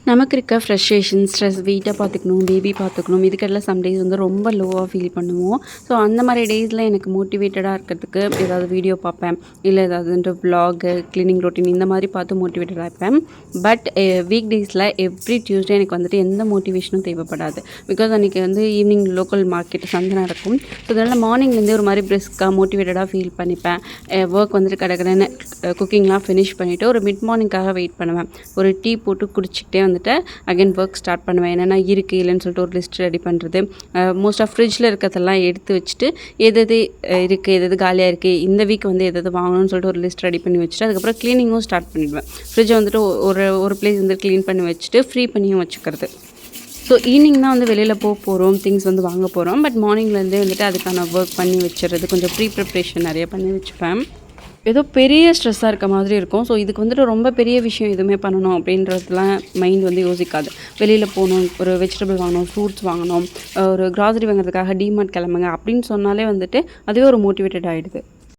நமக்கு இருக்க frustration, stress, வெயிட்டை பார்த்துக்கணும், பேபி பார்த்துக்கணும், இதுக்கெல்லாம் சம் டேஸ் வந்து ரொம்ப லோவாக ஃபீல் பண்ணுவோம். ஸோ அந்த மாதிரி டேஸில் எனக்கு மோட்டிவேட்டடாக இருக்கிறதுக்கு ஏதாவது வீடியோ பார்ப்பேன், இல்லை ஏதாவதுன்ற வ்ளாகு, க்ளீனிங் ரொட்டீன் இந்த மாதிரி பார்த்து மோட்டிவேட்டடாக இருப்பேன். பட் வீக் டேஸில் எவ்ரி டியூஸ்டே எனக்கு வந்துட்டு எந்த மோட்டிவேஷனும் தேவைப்படாது. பிகாஸ் அன்றைக்கி வந்து ஈவினிங் லோக்கல் மார்க்கெட் சந்தை நடக்கும். ஸோ அதனால் மார்னிங்லேருந்தே ஒரு மாதிரி பிரிஸ்காக மோட்டிவேட்டடாக ஃபீல் பண்ணிப்பேன். ஒர்க் வந்துட்டு கடற்கடன்னு குக்கிங்லாம் ஃபினிஷ் பண்ணிவிட்டு ஒரு மிட் மார்னிங்காக வெயிட் பண்ணுவேன். ஒரு டீ போட்டு குடிச்சிக்கிட்டே வந்துட்டு அகைன் ஒர்க் ஸ்டார்ட் பண்ணுவேன். என்னென்னா இருக்குது இல்லைன்னு சொல்லிட்டு ஒரு லிஸ்ட் ரெடி பண்ணுறது. மோஸ்ட் ஆஃப் ஃப்ரிட்ஜில் இருக்கிறதெல்லாம் எடுத்து வச்சுட்டு எது இருக்குது, எது காலியாக இருக்குது, இந்த வீக் வந்து எது வாங்கணும்னு சொல்லிட்டு ஒரு லிஸ்ட் ரெடி பண்ணி வச்சுட்டு அதுக்கப்புறம் க்ளீனிங்கும் ஸ்டார்ட் பண்ணிடுவேன். ஃப்ரிட்ஜை வந்துட்டு ஒரு பிளேஸ் வந்து க்ளீன் பண்ணி வச்சுட்டு ஃப்ரீ பண்ணியும் வச்சுக்கிறது. ஸோ ஈவினிங் தான் வந்து வெளியில் போகிறோம், திங்ஸ் வந்து வாங்க போகிறோம். பட் மார்னிங்லேருந்தே வந்துட்டு அதுக்கான ஒர்க் பண்ணி வச்சுறது, கொஞ்சம் ப்ரிப்ரேஷன் நிறைய பண்ணி வச்சுப்பேன். ஏதோ பெரிய ஸ்ட்ரெஸ்ஸாக இருக்க மாதிரி இருக்கும். ஸோ இதுக்கு வந்துட்டு ரொம்ப பெரிய விஷயம் எதுவுமே பண்ணணும் அப்படின்றதுலாம் மைண்ட் வந்து யோசிக்காது. வெளியில் போகணும், ஒரு வெஜிடபிள் வாங்கணும், ஃப்ரூட்ஸ் வாங்கணும், ஒரு கிராசரி வாங்குறதுக்காக டிமார்ட் கிளம்புங்க அப்படின்னு சொன்னாலே வந்துட்டு அதுவே ஒரு மோட்டிவேட்டட் ஆகிடுது.